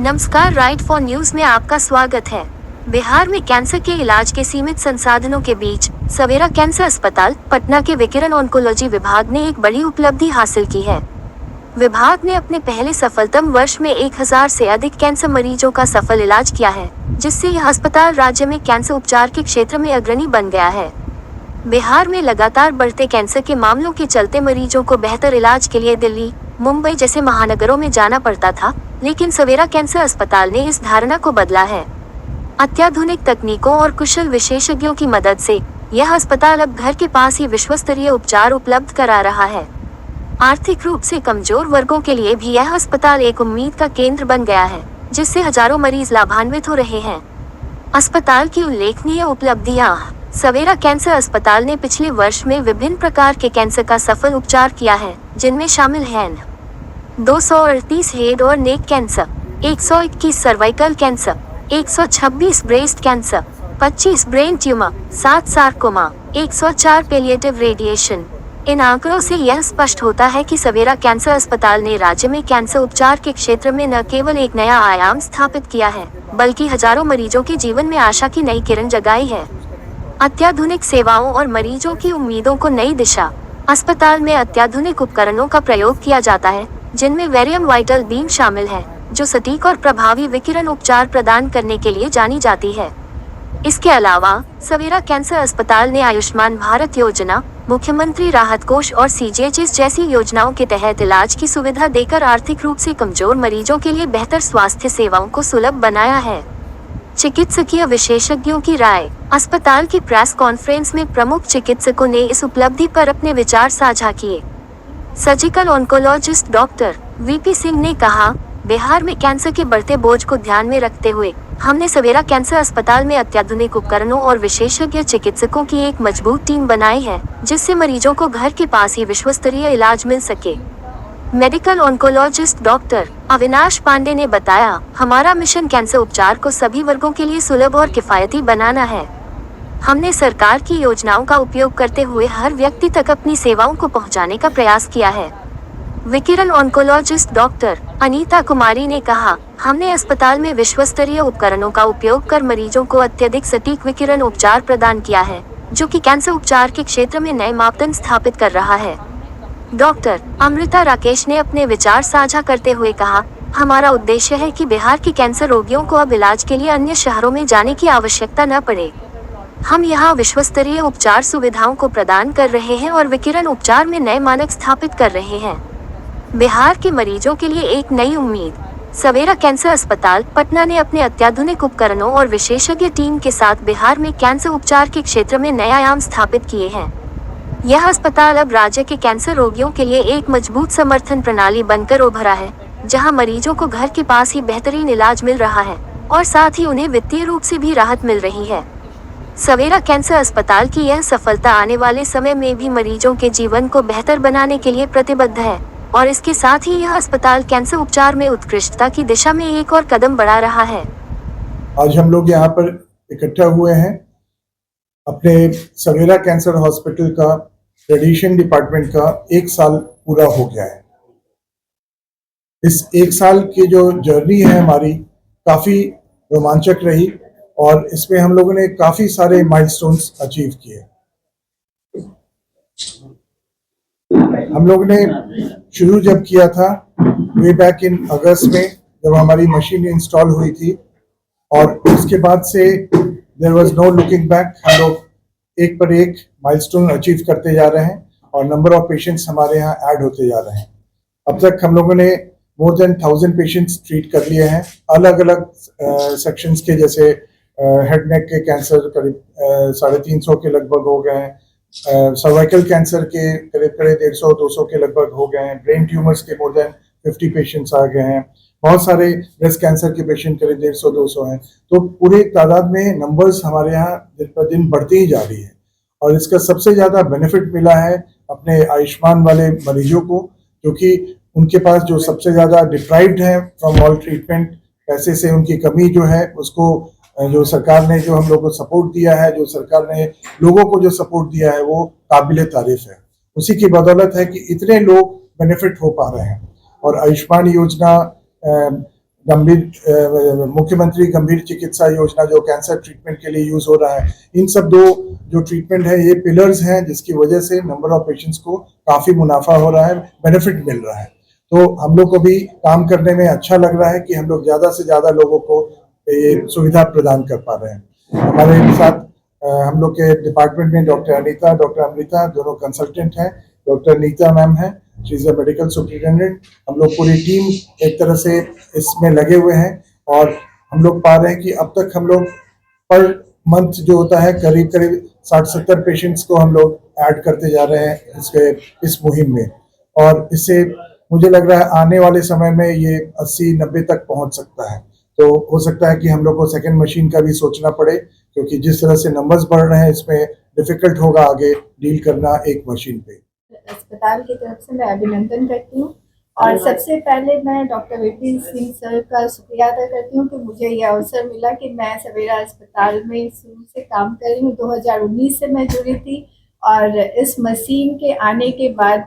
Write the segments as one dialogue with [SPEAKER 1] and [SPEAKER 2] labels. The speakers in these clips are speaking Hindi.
[SPEAKER 1] नमस्कार, राइट फॉर न्यूज में आपका स्वागत है। बिहार में कैंसर के इलाज के सीमित संसाधनों के बीच सवेरा कैंसर अस्पताल पटना के विकिरण ऑन्कोलॉजी विभाग ने एक बड़ी उपलब्धि हासिल की है। विभाग ने अपने पहले सफलतम वर्ष में 1000 से अधिक कैंसर मरीजों का सफल इलाज किया है, जिससे यह अस्पताल राज्य में कैंसर उपचार के क्षेत्र में अग्रणी बन गया है। बिहार में लगातार बढ़ते कैंसर के मामलों के चलते मरीजों को बेहतर इलाज के लिए दिल्ली, मुंबई जैसे महानगरों में जाना पड़ता था, लेकिन सवेरा कैंसर अस्पताल ने इस धारणा को बदला है। अत्याधुनिक तकनीकों और कुशल विशेषज्ञों की मदद से यह अस्पताल अब घर के पास ही विश्वस्तरीय उपचार उपलब्ध करा रहा है। आर्थिक रूप से कमजोर वर्गों के लिए भी यह अस्पताल एक उम्मीद का केंद्र बन गया है, जिससे हजारों मरीज लाभान्वित हो रहे हैं। अस्पताल की उल्लेखनीय उपलब्धियां। सवेरा कैंसर अस्पताल ने पिछले वर्ष में विभिन्न प्रकार के कैंसर का सफल उपचार किया है, जिनमें शामिल हैं 238 हेड और neck cancer, 121 cervical cancer, 126 breast cancer, 25 brain tumour, 7 sarcoma, 104 palliative radiation. इन आंकड़ों से यह स्पष्ट होता है कि सवेरा कैंसर अस्पताल ने राज्य में कैंसर उपचार के क्षेत्र में न केवल एक नया आयाम स्थापित किया है, बल्कि हजारों मरीजों के जीवन में आशा की नई किरण जगाई है। अत्याधुनिक सेवाओं और मरीजों की उम्मीदों को नई दिशा। अस्पताल में अत्याधुनिक उपकरणों का प्रयोग किया जाता है, जिनमें वेरियम वाइटल बीम शामिल है, जो सटीक और प्रभावी विकिरण उपचार प्रदान करने के लिए जानी जाती है। इसके अलावा सवेरा कैंसर अस्पताल ने आयुष्मान भारत योजना, मुख्यमंत्री राहत कोष और CGHS जैसी योजनाओं के तहत इलाज की सुविधा देकर आर्थिक रूप से कमजोर मरीजों के लिए बेहतर स्वास्थ्य सेवाओं को सुलभ बनाया है। चिकित्सकीय विशेषज्ञों की राय। अस्पताल की प्रेस कॉन्फ्रेंस में प्रमुख चिकित्सकों ने इस उपलब्धि पर अपने विचार साझा किए। Surgical oncologist doctor VP Singh ने कहा, बिहार में कैंसर के बढ़ते बोझ को ध्यान में रखते हुए हमने सवेरा कैंसर अस्पताल में अत्याधुनिक उपकरणों और विशेषज्ञ चिकित्सकों की एक मजबूत टीम बनाई है, जिससे मरीजों को घर के पास ही विश्वस्तरीय इलाज मिल सके। Medical oncologist doctor Avinash Pandey ने बताया, हमारा मिशन कैंसर उपचार को सभी वर्गों के लिए सुलभ और किफायती बनाना है। हमने सरकार की योजनाओं का उपयोग करते हुए हर व्यक्ति तक अपनी सेवाओं को पहुंचाने का प्रयास किया है। विकिरण ऑन्कोलॉजिस्ट डॉक्टर अनीता कुमारी ने कहा, हमने अस्पताल में विश्वस्तरीय उपकरणों का उपयोग कर मरीजों को अत्यधिक सटीक विकिरण उपचार प्रदान किया है, जो कि कैंसर उपचार के क्षेत्र में नए मापदंड स्थापित कर रहा है। डॉक्टर अमृता राकेश ने अपने विचार साझा करते हुए कहा, हमारा उद्देश्य है कि बिहार के कैंसर रोगियों को अब इलाज के लिए अन्य शहरों में जाने की आवश्यकता न पड़े। हम यहाँ विश्वस्तरीय उपचार सुविधाओं को प्रदान कर रहे हैं और विकिरण उपचार में नए मानक स्थापित कर रहे हैं। बिहार के मरीजों के लिए एक नई उम्मीद। सवेरा कैंसर अस्पताल पटना ने अपने अत्याधुनिक उपकरणों और विशेषज्ञ टीम के साथ बिहार में कैंसर उपचार के क्षेत्र में नए आयाम स्थापित किए हैं। यह अस्पताल अब राज्य के कैंसर रोगियों के लिए एक मजबूत समर्थन प्रणाली बनकर उभरा है, जहां मरीजों को घर के पास ही बेहतरीन इलाज मिल रहा है और साथ ही उन्हें वित्तीय रूप से भी राहत मिल रही है। सवेरा कैंसर अस्पताल की यह सफलता आने वाले समय में भी मरीजों के जीवन को बेहतर बनाने के लिए प्रतिबद्ध है और इसके साथ ही यह अस्पताल कैंसर उपचार में उत्कृष्टता की दिशा में एक और कदम बढ़ा रहा है।
[SPEAKER 2] आज हम लोग यहाँ पर इकट्ठा हुए हैं अपने सवेरा कैंसर हॉस्पिटल का रेडिएशन डिपार्टमेंट का 1 साल पूरा हो गया है। इस 1 साल की जो जर्नी है हमारी काफी रोमांचक रही और इसमें हम लोगों ने काफी सारे माइलस्टोन्स अचीव किए। हम लोग ने शुरू जब किया था वे बैक इन अगस्त में, जब हमारी मशीन इंस्टॉल हुई थी, और उसके बाद से there was no looking back. हम लोग एक पर एक माइलस्टोन अचीव करते जा रहे हैं और नंबर ऑफ पेशेंट्स हमारे यहाँ ऐड होते जा रहे हैं। अब तक हम लोगों ने मोर देन 1000 पेशेंट्स ट्रीट कर लिए हैं, अलग अलग सेक्शंस के, जैसे हेड नेक के कैंसर करीब 350 के लगभग हो गए हैं, सर्वाइकल कैंसर के करीब 150-200 के लगभग हो गए हैं, ब्रेन ट्यूमर्स के मोर देन 50 पेशेंट्स आ गए हैं, बहुत सारे ब्रेस्ट कैंसर के पेशेंट करीब 150-200 हैं। तो पूरे तादाद में नंबर्स हमारे यहाँ दिन पर दिन बढ़ती ही जा रही है और इसका सबसे ज़्यादा बेनिफिट मिला है अपने आयुष्मान वाले मरीजों को, क्योंकि उनके पास जो सबसे ज़्यादा डिप्राइव्ड है फ्रॉम ऑल ट्रीटमेंट, पैसे से उनकी कमी जो है, उसको जो सरकार ने जो हम लोग को सपोर्ट दिया है, जो सरकार ने लोगों को जो सपोर्ट दिया है, वो काबिले तारीफ है। उसी की बदौलत है कि इतने लोग बेनिफिट हो पा रहे हैं। और आयुष्मान योजना मुख्यमंत्री गंभीर चिकित्सा योजना जो कैंसर ट्रीटमेंट के लिए यूज हो रहा है, इन सब दो जो ट्रीटमेंट है ये पिलर्स हैं जिसकी वजह से नंबर ऑफ पेशेंट्स को काफी मुनाफा हो रहा है, बेनिफिट मिल रहा है। तो हम लोग को भी काम करने में अच्छा लग रहा है कि हम लोग ज्यादा से ज्यादा लोगों को ये सुविधा प्रदान कर पा रहे हैं। हमारे साथ हम लोग के डिपार्टमेंट में डॉक्टर अनीता, डॉक्टर अमृता दोनों कंसल्टेंट हैं। डॉक्टर नीता मैम है, she is a medical superintendent. हम लोग पूरी टीम एक तरह से इसमें लगे हुए हैं और हम लोग पा रहे हैं कि अब तक हम लोग पर मंथ जो होता है करीब करीब 60-70 पेशेंट्स को हम लोग ऐड करते जा रहे हैं इस मुहिम में। और इससे मुझे लग रहा है आने वाले समय में ये 80-90 तक पहुंच सकता है। तो हो सकता है कि हम लोग को सेकेंड मशीन का भी सोचना पड़े, क्योंकि जिस तरह से नंबर्स बढ़ रहे हैं इसमें डिफिकल्ट होगा आगे डील करना एक मशीन पे।
[SPEAKER 3] अस्पताल की तरफ से मैं अभिनंदन करती हूँ और सबसे पहले मैं डॉक्टर वीपी सिंह सर का शुक्रिया अदा करती हूँ कि मुझे यह अवसर मिला कि मैं सवेरा अस्पताल में शुरू से काम कर रही हूँ। 2019 से मैं जुड़ी थी और इस मशीन के आने के बाद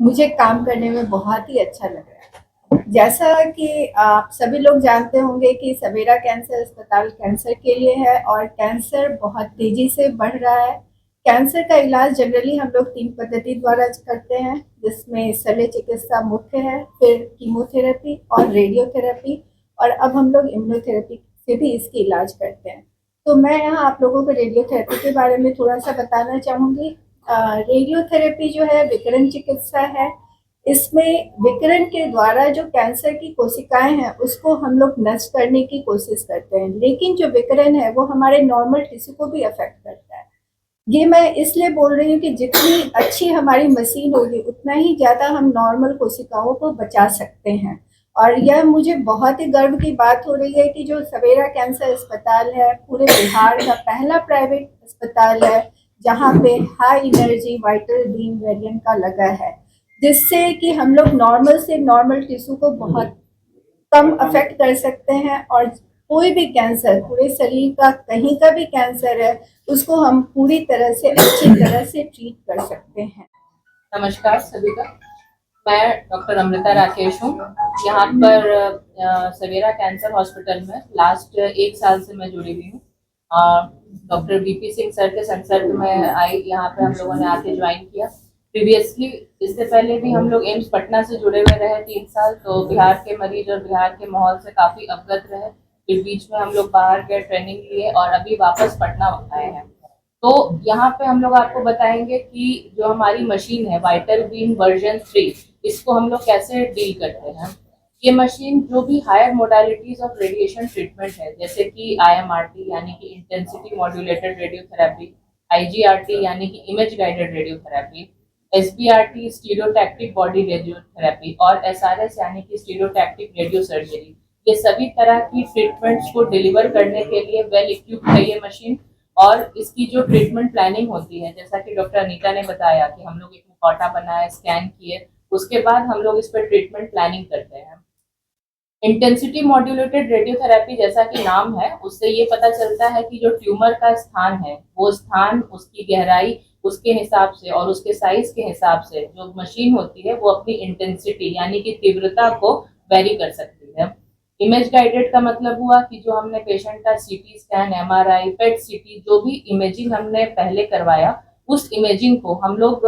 [SPEAKER 3] मुझे काम करने में बहुत ही अच्छा लग रहा है। जैसा कि आप सभी लोग जानते होंगे कि सवेरा कैंसर अस्पताल कैंसर के लिए है और कैंसर बहुत तेजी से बढ़ रहा है। कैंसर का इलाज जनरली हम लोग 3 पद्धति द्वारा करते हैं, जिसमें शल्य चिकित्सा मुख्य है, फिर कीमोथेरेपी और रेडियोथेरेपी, और अब हम लोग इम्यूनोथेरेपी से भी इसकी इलाज करते हैं। तो मैं यहाँ आप लोगों को रेडियोथेरेपी के बारे में थोड़ा सा बताना चाहूँगी। रेडियोथेरेपी जो है विकिरण चिकित्सा है। इसमें विकिरण के द्वारा जो कैंसर की कोशिकाएं हैं उसको हम लोग नष्ट करने की कोशिश करते हैं, लेकिन जो विकिरण है वो हमारे नॉर्मल टिश्यू को भी अफेक्ट करता है। ये मैं इसलिए बोल रही हूँ कि जितनी अच्छी हमारी मशीन होगी उतना ही ज़्यादा हम नॉर्मल कोशिकाओं को बचा सकते हैं। और यह मुझे बहुत ही गर्व की बात हो रही है कि जो सवेरा कैंसर अस्पताल है पूरे बिहार का पहला प्राइवेट अस्पताल है जहाँ पे high energy vital beam variant का लगा है, जिससे कि हम लोग नॉर्मल से नॉर्मल टिश्यू को बहुत कम अफेक्ट कर सकते हैं और कोई भी कैंसर, पूरे शरीर का कहीं का भी कैंसर है, उसको हम पूरी तरह से अच्छी तरह से ट्रीट कर सकते हैं।
[SPEAKER 4] नमस्कार सभी का, मैं डॉक्टर अमृता राकेश हूँ। यहाँ पर सवेरा कैंसर हॉस्पिटल में लास्ट 1 साल से मैं जुड़ी हुई हूँ। डॉक्टर वीपी सिंह सर के संसर्ग में आई, यहाँ पे हम लोगों ने आके ज्वाइन किया। प्रीवियसली इससे पहले भी हम लोग एम्स पटना से जुड़े हुए रहे 3 साल, तो बिहार के मरीज और बिहार के माहौल से काफ़ी अवगत रहे। फिर बीच में हम लोग बाहर गए, ट्रेनिंग लिए और अभी वापस पटना आए हैं। तो यहाँ पे हम लोग आपको बताएंगे कि जो हमारी मशीन है वाइटल बीम वर्जन 3, इसको हम लोग कैसे डील करते हैं। ये मशीन जो भी higher modalities of radiation treatment है, जैसे कि IMRT यानी कि इंटेंसिटी मॉड्यूलेटेड रेडियोथेरेपी, IGRT यानी कि image guided radiotherapy, SBRT stereotactic body radiotherapy और SRS यानी कि स्टीरियोटैक्टिक रेडियो सर्जरी, ये सभी तरह की ट्रीटमेंट्स को डिलीवर करने के लिए वेल इक्विप्ड है ये मशीन। और इसकी जो ट्रीटमेंट प्लानिंग होती है, जैसा कि डॉक्टर अनीता ने बताया कि हम लोग एक मुखौटा बनाए, स्कैन किए, उसके बाद हम लोग इस पर ट्रीटमेंट प्लानिंग करते हैं। इंटेंसिटी मॉड्यूलेटेड रेडियोथेरेपी जैसा कि नाम है, उससे ये पता चलता है कि जो ट्यूमर का स्थान है वो स्थान, उसकी गहराई, उसके हिसाब से और उसके साइज के हिसाब से जो मशीन होती है वो अपनी इंटेंसिटी यानी कि तीव्रता को वेरी कर सकती है। इमेज गाइडेड का मतलब हुआ कि जो हमने पेशेंट का CT स्कैन, MRI, पेट CT जो भी इमेजिंग हमने पहले करवाया, उस इमेजिंग को हम लोग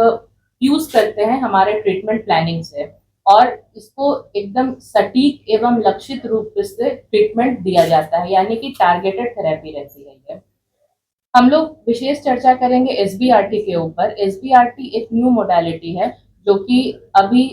[SPEAKER 4] यूज करते हैं हमारे ट्रीटमेंट प्लानिंग से और इसको एकदम सटीक एवं लक्षित रूप से ट्रीटमेंट दिया जाता है, यानी कि टारगेटेड थेरेपी रहती है ये। हम लोग विशेष चर्चा करेंगे SBRT के ऊपर। SBRT एक न्यू मोडालिटी है जो कि अभी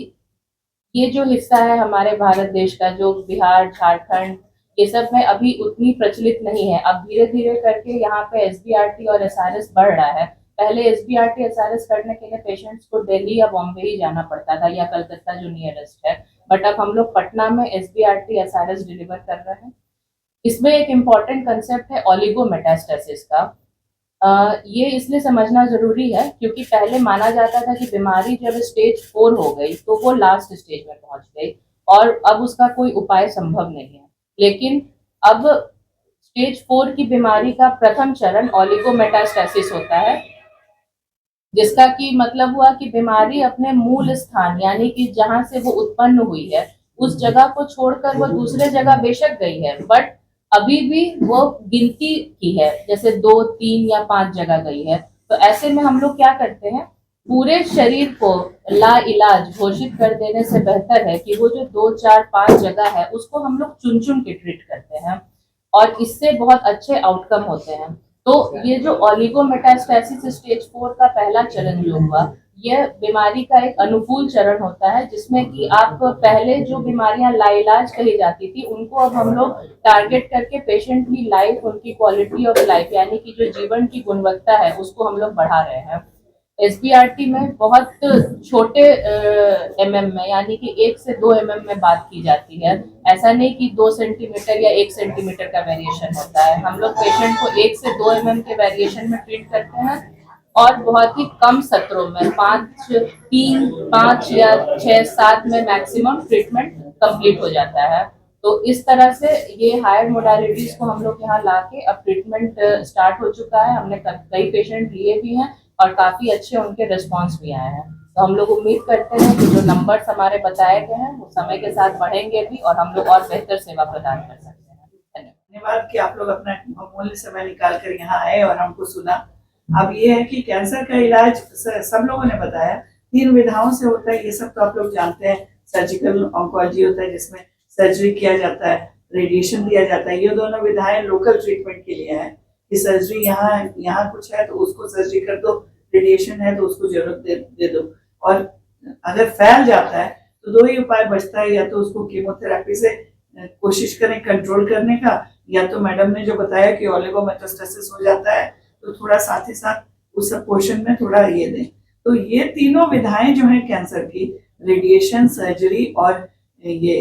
[SPEAKER 4] ये जो हिस्सा है हमारे भारत देश का, जो बिहार, झारखंड, ये सब में अभी उतनी प्रचलित नहीं है। अब धीरे धीरे करके यहाँ पे SBRT और SRS बढ़ रहा है। पहले SBRT SRS करने के लिए पेशेंट्स को दिल्ली या बॉम्बे ही जाना पड़ता था या कलकत्ता जो नियरेस्ट है, बट अब हम लोग पटना में SBRT SRS डिलीवर कर रहे हैं। इसमें एक इम्पॉर्टेंट कंसेप्ट है ओलिगोमेटास्टेसिस का। ये इसलिए समझना जरूरी है क्योंकि पहले माना जाता था कि बीमारी जब स्टेज 4 हो गई तो वो लास्ट स्टेज में पहुंच गई और अब उसका कोई उपाय संभव नहीं है। लेकिन अब स्टेज 4 की बीमारी का प्रथम चरण ओलिगोमेटास्टेसिस होता है, जिसका कि मतलब हुआ कि बीमारी अपने मूल स्थान यानी कि जहां से वो उत्पन्न हुई है उस जगह को छोड़कर वो दूसरे जगह बेशक गई है, बट अभी भी वो गिनती की है, जैसे 2, 3 या 5 जगह गई है। तो ऐसे में हम लोग क्या करते हैं, पूरे शरीर को ला इलाज घोषित कर देने से बेहतर है कि वो जो 2, 4, 5 जगह है उसको हम लोग चुन चुन के ट्रीट करते हैं, और इससे बहुत अच्छे आउटकम होते हैं। तो ये जो ओलिगोमेटास्टेसिस स्टेज 4 का पहला चरण जो हुआ, यह बीमारी का एक अनुकूल चरण होता है, जिसमें कि आप पहले जो बीमारियां लाइलाज कही जाती थी उनको अब हम लोग टारगेट करके पेशेंट की लाइफ, उनकी क्वालिटी ऑफ लाइफ यानी कि जो जीवन की गुणवत्ता है उसको हम लोग बढ़ा रहे हैं। SBRT में बहुत छोटे mm में यानी कि 1 से 2 mm में बात की जाती है। ऐसा नहीं कि 2 सेंटीमीटर या 1 सेंटीमीटर का वेरिएशन होता है। हम लोग पेशेंट को 1 से 2 mm के वेरिएशन में ट्रीट करते हैं, और बहुत ही कम सत्रों में 3, 5 या 6, 7 में मैक्सिमम ट्रीटमेंट कंप्लीट हो जाता है। तो इस तरह से ये हायर मोडालिटीज को हम लोग यहाँ ला के अब ट्रीटमेंट स्टार्ट हो चुका है। हमने कई पेशेंट लिए भी हैं और काफी अच्छे उनके रिस्पॉन्स भी आए हैं। तो हम लोग उम्मीद करते हैं कि जो नंबर्स हमारे बताए गए हैं वो समय के साथ बढ़ेंगे भी, और हम लोग और बेहतर सेवा प्रदान कर सकते हैं।
[SPEAKER 5] धन्यवाद कि आप लोग अपना अमूल्य समय निकाल कर यहाँ आए और हमको सुना। अब ये है कि कैंसर का इलाज सब लोगों ने बताया 3 विधाओं से होता है, ये सब तो आप लोग जानते हैं। सर्जिकल ऑन्कोलॉजी होता है जिसमें सर्जरी किया जाता है, रेडिएशन दिया जाता है। ये दोनों विधाएं लोकल ट्रीटमेंट के लिए है कि सर्जरी यहाँ कुछ है तो उसको सर्जरी कर दो, रेडिएशन है तो उसको जरूरत दे दो। और अगर फैल जाता है तो 2 ही उपाय बचता है, या तो उसको कीमोथेरेपी से कोशिश करें कंट्रोल करने का, या तो मैडम ने जो बताया कि ओलिगोमेटास्टेसिस हो जाता है तो थोड़ा साथ ही साथ उस पोर्शन में थोड़ा ये दें। तो ये तीनों विधाएं जो है कैंसर की, रेडिएशन, सर्जरी और ये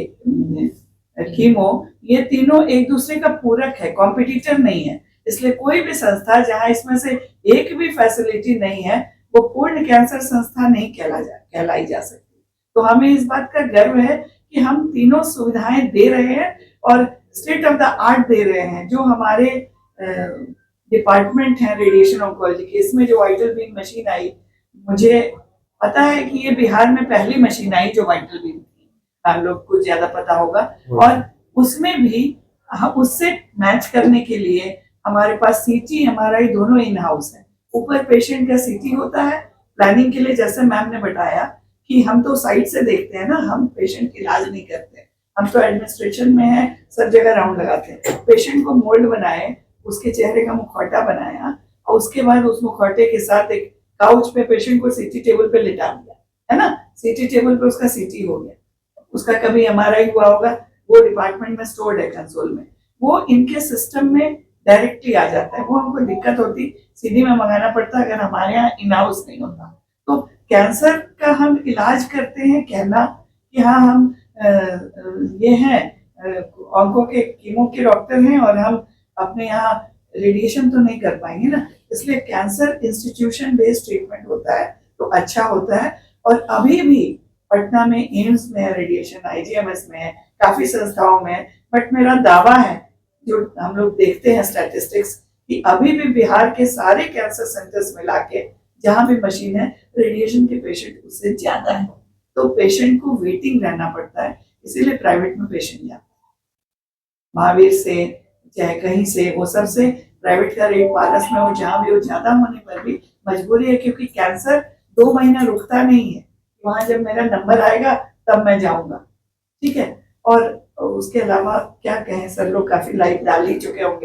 [SPEAKER 5] कीमो, ये तीनों एक दूसरे का पूरक है, कॉम्पिटिटर नहीं है। इसलिए कोई भी संस्था जहां इसमें से एक भी फैसिलिटी नहीं है वो पूर्ण कैंसर संस्था नहीं कहलाई जा सकती। तो हमें इस बात का गर्व है कि हम तीनों सुविधाएं दे रहे हैं और स्टेट ऑफ द आर्ट दे रहे हैं। जो हमारे डिपार्टमेंट है रेडिएशन ऑन्कोलॉजी की, इसमें जो वाइटल बीम मशीन आई, मुझे पता है कि ये बिहार में पहली मशीन आई जो वाइटल बीम थी, हम लोग को ज्यादा पता होगा। और उसमें भी हम उससे मैच करने के लिए हमारे पास सीटी MRI दोनों इन हाउस है। ऊपर पेशेंट का सीटी होता है प्लानिंग के लिए, जैसे मैम ने बताया कि हम तो साइड से देखते हैं ना, हम पेशेंट इलाज नहीं करते, हम तो एडमिनिस्ट्रेशन में है, सब जगह राउंड लगाते हैं। पेशेंट को मोल्ड बनाए, उसके चेहरे का मुखौटा बनाया, और उसके बाद उस मुखौटे के साथ एक काउच पे पेशेंट को सीटी टेबल पे लिटा दिया, है ना। सीटी टेबल पे उसका सीटी हो गया, उसका कभी MRI हुआ होगा, वो डिपार्टमेंट में स्टोर्ड है कंसोल में, वो इनके सिस्टम में डायरेक्टली आ जाता है। वो हमको दिक्कत होती, CD में मंगाना पड़ता अगर हमारे यहाँ इन हाउस नहीं होता। तो कैंसर का हम इलाज करते हैं, कहना कि हाँ हम ये हैं ऑन्को के कीमो के डॉक्टर हैं और हम अपने यहाँ रेडिएशन तो नहीं कर पाएंगे ना। इसलिए कैंसर इंस्टीट्यूशन बेस्ड ट्रीटमेंट होता है तो अच्छा होता है। और अभी भी पटना में एम्स में है रेडिएशन, IGMS में है, काफी संस्थाओं में है। बट मेरा दावा है, जो हम लोग देखते हैं स्टैटिस्टिक्स, कि अभी भी बिहार के सारे कैंसर सेंटर्स मिला के जहाँ भी मशीन है, रेडिएशन के पेशेंट उससे ज्यादा है। तो पेशेंट को वेटिंग रहना पड़ता है, इसीलिए प्राइवेट में पेशेंट जाता है। महावीर से चाहे कहीं से, वो सबसे प्राइवेट का रेट पारस में हो, जहाँ भी हो, ज्यादा होने पर भी मजबूरी है, क्योंकि कैंसर 2 महीना रुकता नहीं है। वहां जब मेरा नंबर आएगा तब मैं जाऊंगा, ठीक है। और उसके अलावा क्या कहें, सर लोग काफी लाइव डाल ही चुके होंगे।